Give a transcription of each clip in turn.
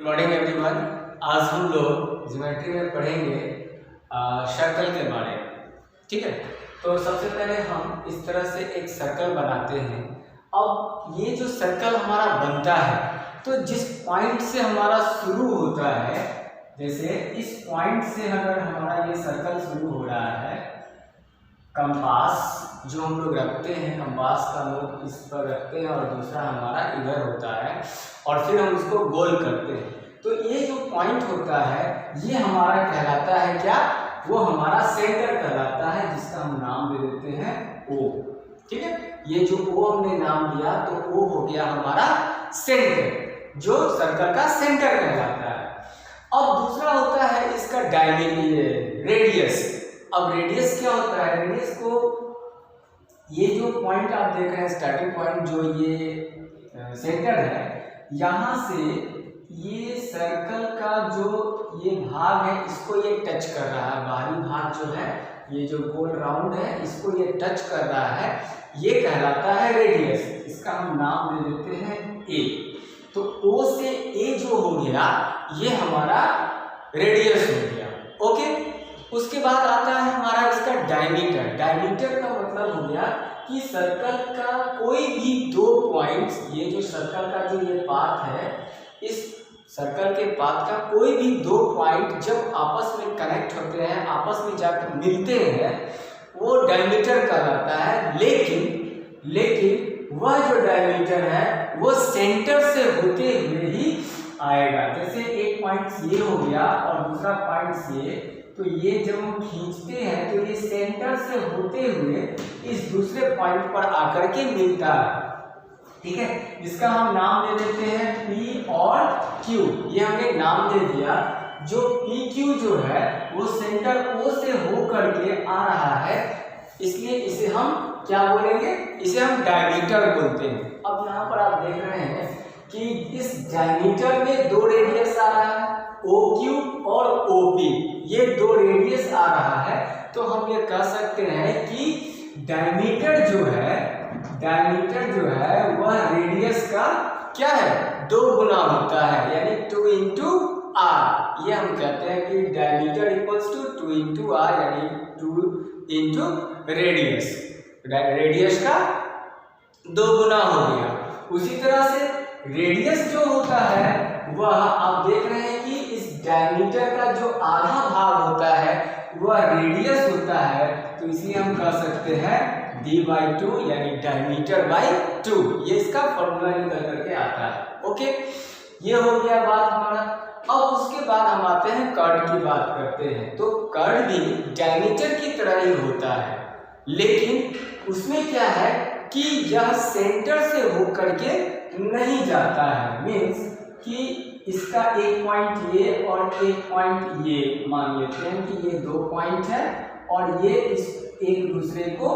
Morning everyone. आज हम लोग ज्योमेट्री में पढ़ेंगे सर्कल के बारे में। ठीक है, तो सबसे पहले हम इस तरह से एक सर्कल बनाते हैं। अब ये जो सर्कल हमारा बनता है, तो जिस पॉइंट से हमारा शुरू होता है, जैसे इस पॉइंट से अगर हमारा ये सर्कल शुरू हो रहा है, कंपास जो हम लोग रखते हैं, कंपास का हम लोग इस पर रखते हैं और दूसरा हमारा इधर होता है और फिर हम उसको गोल करते हैं। तो ये जो पॉइंट होता है ये हमारा कहलाता है क्या? वो हमारा सेंटर कहलाता है, जिसका हम नाम दे देते हैं O। ठीक है, ये जो O हमने नाम दिया तो O हो गया हमारा सेंटर, जो सर्कल का सेंटर कहलाता है। अब दूसरा होता है इसका डायमीटर, रेडियस। अब रेडियस क्या होता है? रेडियस को ये जो पॉइंट आप देख रहे हैं, स्टार्टिंग पॉइंट जो ये सेंटर है, यहाँ से ये सर्कल का जो ये भाग है इसको ये टच कर रहा है, बाहरी भाग जो है, ये जो गोल राउंड है इसको ये टच कर रहा है, ये कहलाता है रेडियस। इसका हम नाम दे देते हैं A। तो O से A जो हो गया ये हमारा रेडियस हो गया। ओके, उसके बाद आता है हमारा इसका डायमीटर। डायमीटर का मतलब हो गया कि सर्कल का कोई भी दो पॉइंट्स, ये जो सर्कल का जो ये पाथ है, इस सर्कल के पाथ का कोई भी दो पॉइंट जब आपस में कनेक्ट होते हैं, आपस में जाकर मिलते हैं, वो डायमीटर कहलाता है। लेकिन वह जो डायमीटर है वो सेंटर से होते हुए ही आएगा। जैसे एक पॉइंट ये हो गया और दूसरा पॉइंट ये, तो ये जब हम खींचते हैं तो ये सेंटर से होते हुए इस दूसरे पॉइंट पर आकर के मिलता है। ठीक है, इसका हम नाम दे देते हैं P और Q। ये हमने नाम दे दिया। जो PQ जो है वो सेंटर O से हो करके आ रहा है, इसलिए इसे हम क्या बोलेंगे? इसे हम डायमीटर बोलते हैं। अब यहाँ पर आप देख रहे हैं कि इस डायमीटर में दो रेडियस आ रहा है, OQ और OP, ये दो रेडियस आ रहा है। तो हम ये कह सकते हैं कि डायमीटर जो है वह रेडियस का क्या है? दो गुना होता है, यानी 2 into r। ये हम कहते हैं कि diameter equals to 2 into r, यानी 2 into रेडियस। रेडियस का दो गुना हो गया। उसी तरह से रेडियस जो होता है वह आप देख रहे हैं कि इस डायमीटर का जो आधा भाग होता है वह रेडियस होता है, तो इसलिए हम कह सकते हैं d/2, यानी डायमीटर बाई 2। ये इसका फॉर्मूला निकल करके आता है। ओके, ये हो गया बात हमारा। अब उसके बाद हम आते हैं कर्ड की बात करते हैं। तो कर्ड भी डायमीटर की तरह ही होता है, लेकिन उसमें क्या है कि यह सेंटर से होकर के नहीं जाता है। मीन्स कि इसका एक पॉइंट ये और एक पॉइंट ये, मान लेते हैं कि ये दो पॉइंट है और ये इस एक दूसरे को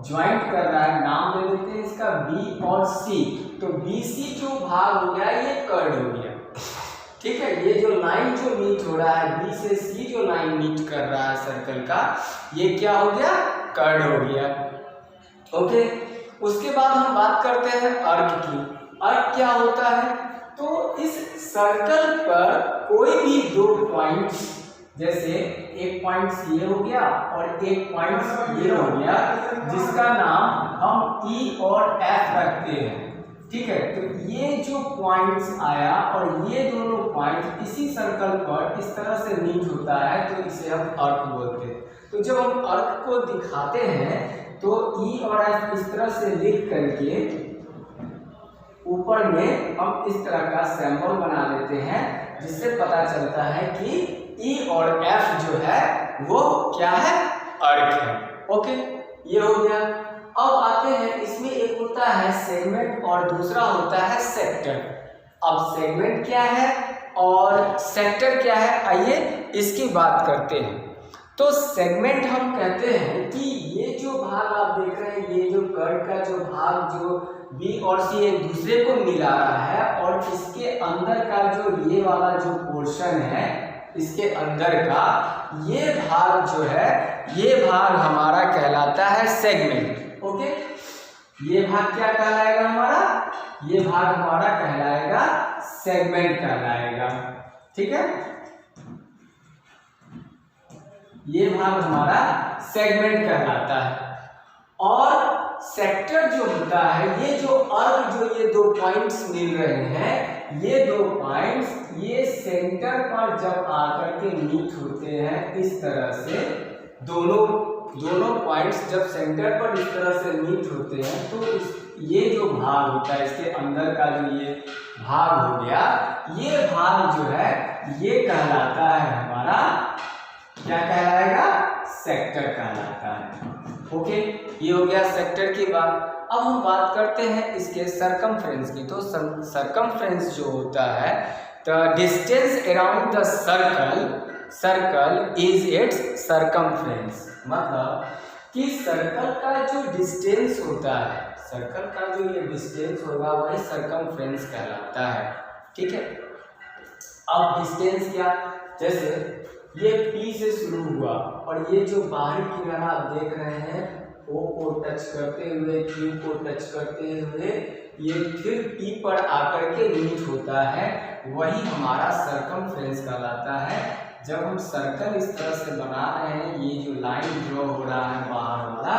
ज्वाइंट कर रहा है। नाम दे देते हैं इसका B और C। तो BC जो भाग हो गया ये कर्ड हो गया। ठीक है, ये जो लाइन जो मीट हो रहा है, B से C जो लाइन मीट कर रहा है सर्कल का, ये क्या हो गया? कर्ड हो गया। ओके, उसके बाद हम बात करते हैं अर्क की। अर्क क्या होता है? तो इस सर्कल पर कोई भी दो पॉइंट्स, जैसे एक पॉइंट ये हो गया और एक पॉइंट ये हो गया, जिसका नाम हम E और F रखते हैं। ठीक है, तो ये जो पॉइंट्स आया और ये दोनों पॉइंट इसी सर्कल पर इस तरह से मीट होता है, तो इसे हम अर्क बोलते हैं। तो जब हम अर्क को दिखाते हैं तो E और F इस तरह से लिख करके ऊपर में हम इस तरह का सिंबल बना देते हैं, जिससे पता चलता है कि E और F जो है वो क्या है? अर्क है। ओके, ये हो गया। अब आते हैं, इसमें एक होता है सेगमेंट और दूसरा होता है सेक्टर। अब सेगमेंट क्या है और सेक्टर क्या है, आइए इसकी बात करते हैं। तो सेगमेंट हम कहते हैं कि ये जो भाग आप देख रहे हैं, ये जो कर्ड का जो भाग जो B और C एक दूसरे को मिला रहा है, और इसके अंदर का जो ये वाला जो पोर्शन है, इसके अंदर का ये भाग जो है, ये भाग हमारा कहलाता है सेगमेंट। ओके, ये भाग क्या कहलाएगा हमारा? ये भाग हमारा कहलाएगा सेगमेंट कहलाएगा। ठीक है, ये भाग हमारा सेगमेंट कहलाता है। और सेक्टर जो होता है, ये जो अर्क जो ये दो पॉइंट्स मिल रहे हैं, ये दो पॉइंट्स ये सेंटर पर जब आकर के मीट होते हैं इस तरह से, दोनों पॉइंट्स जब सेंटर पर इस तरह से मीट होते हैं तो ये जो भाग होता है, इसके अंदर का जो ये भाग हो गया, ये भाग जो है ये कहलाता है हमारा, क्या कहलाएगा, सेक्टर कहलाता है। ओके, ये हो गया सेक्टर की बात। अब हम बात करते हैं इसके सरकमफ्रेंस की। तो सरकमफ्रेंस जो होता है, the distance around the circle is it's circumference. मतलब कि सर्कल का जो डिस्टेंस होता है, सर्कल का जो ये डिस्टेंस होगा वही सरकमफ्रेंस कहलाता है। ठीक है, अब डिस्टेंस क्या, जैसे ये P से शुरू हुआ और ये जो बाहरी किनारा आप देख रहे हैं O को टच करते हुए, Q को टच करते हुए, ये फिर P पर आकर के मीट होता है, वही हमारा सरकमफ्रेंस कहलाता है। जब हम सर्कल इस तरह से बना रहे हैं, ये जो लाइन ड्रॉ हो रहा है बाहर वाला,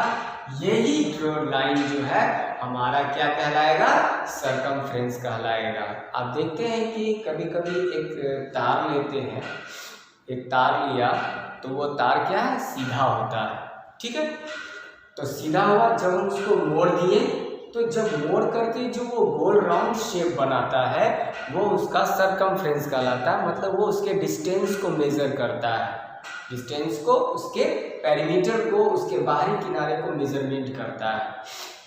यही ड्रॉ लाइन जो है हमारा क्या कहलाएगा, सरकमफ्रेंस कहलाएगा। आप देखते हैं कि कभी कभी एक तार लेते हैं, एक तार लिया तो वो तार क्या है, सीधा होता है। ठीक है, तो सीधा हुआ, जब हम उसको मोड़ दिए तो जब मोड़ करके जो वो गोल राउंड शेप बनाता है वो उसका सरकमफ्रेंस कहलाता है। मतलब वो उसके डिस्टेंस को मेजर करता है, डिस्टेंस को, उसके पेरीमीटर को, उसके बाहरी किनारे को मेजरमेंट करता है।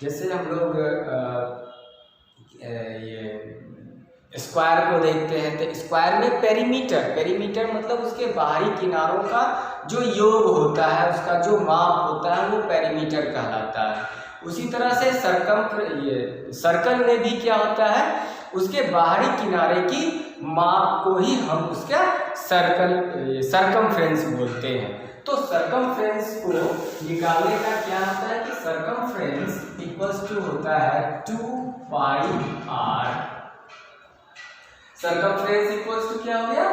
जैसे हम लोग ये स्क्वायर को देखते हैं तो स्क्वायर में पेरीमीटर मतलब उसके बाहरी किनारों का जो योग होता है, उसका जो माप होता है, वो पेरीमीटर कहलाता है। उसी तरह से सर्कल में भी क्या होता है, उसके बाहरी किनारे की माप को ही हम उसका सरकमफ्रेंस बोलते हैं। तो सरकमफ्रेंस को निकालने का क्या होता है कि सरकमफ्रेंस इक्वल्स टू होता है 2πr। सरकमफ्रेंस इक्वल्स टू क्या हो गया,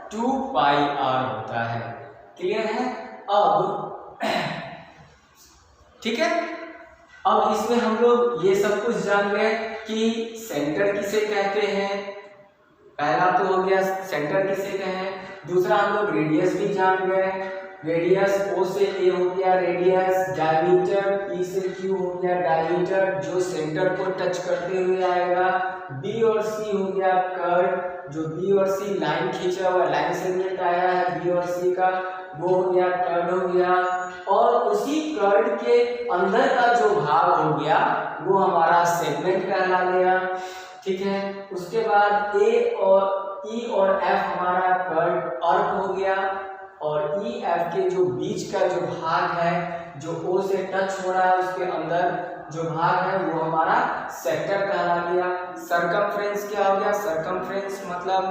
2πr होता है। क्लियर है? अब ठीक है, अब इसमें हम लोग ये सब कुछ जान गए कि सेंटर किसे कहते हैं। पहला तो हो गया सेंटर किसे कहें, दूसरा हम लोग रेडियस भी जान गए। रेडियस O से A हो गया रेडियस, डायमीटर P से Q हो गया डायमीटर, जो सेंटर को टच करते हुए आएगा। B और C हो गया कर्व, जो B और C लाइन खींचा हुआ, लाइन सेगमेंट आया है B और C का, वो हो गया कर्व हो गया। और उसी कर्व के अंदर का जो भाग हो गया वो हमारा सेगमेंट कहला गया। ठीक है, उसके बाद A और E और F हमारा कर्व आर्क हो गया, और E F के जो बीच का जो भाग है, जो O से टच हो रहा है, उसके अंदर जो भाग है वो हमारा सेक्टर कहला गया। सरकमफ्रेंस क्या हो गया, सरकमफ्रेंस मतलब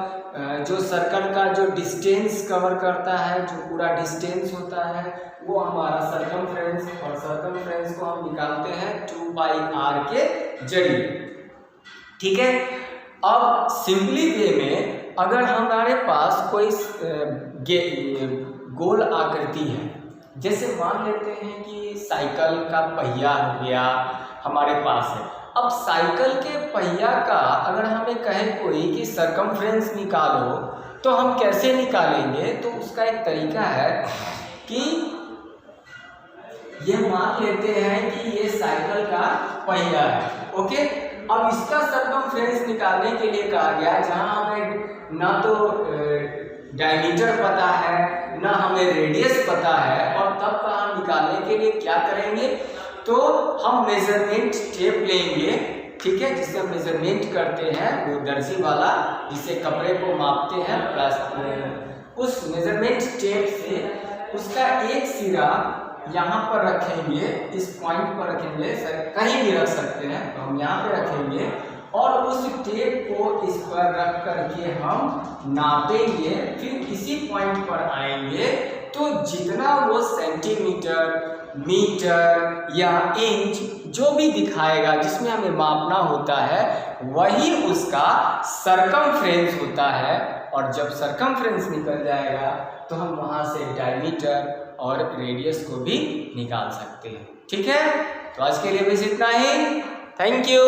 जो सर्कल का जो डिस्टेंस कवर करता है, जो पूरा डिस्टेंस होता है, वो हमारा सरकमफ्रेंस, और सरकमफ्रेंस को हम निकालते हैं 2πr के जरिए। ठीक है, अब सिंपली वे में अगर हमारे पास कोई गोल आकृति है, जैसे मान लेते हैं कि साइकिल का पहिया हो गया हमारे पास है। अब साइकिल के पहिया का अगर हमें कहे कोई कि सरकमफ्रेंस निकालो, तो हम कैसे निकालेंगे, तो उसका एक तरीका है कि ये मान लेते हैं कि ये साइकिल का पहिया है। ओके, अब इसका सरकमफ्रेंस निकालने के लिए कहा गया, जहां हमें ना तो डायमीटर पता है ना हमें रेडियस पता है, और तब का हम निकालने के लिए क्या करेंगे, तो हम मेजरमेंट टेप लेंगे। ठीक है, जिससे हम मेजरमेंट करते हैं, वो दर्जी वाला जिससे कपड़े को मापते हैं, प्लस उस मेजरमेंट टेप से उसका एक सिरा यहाँ पर रखेंगे, इस पॉइंट पर रखेंगे, कहीं भी रख सकते हैं, तो हम यहाँ पे रखेंगे, और उस टेप को इस पर रख करके हम नापेंगे। फिर इसी पॉइंट पर आएंगे, तो जितना वो सेंटीमीटर मीटर या इंच जो भी दिखाएगा जिसमें हमें मापना होता है वही उसका सरकमफ्रेंस होता है। और जब सरकमफ्रेंस निकल जाएगा तो हम वहाँ से डायमीटर और रेडियस को भी निकाल सकते हैं। ठीक है, तो आज के लिए बस इतना ही। Thank you.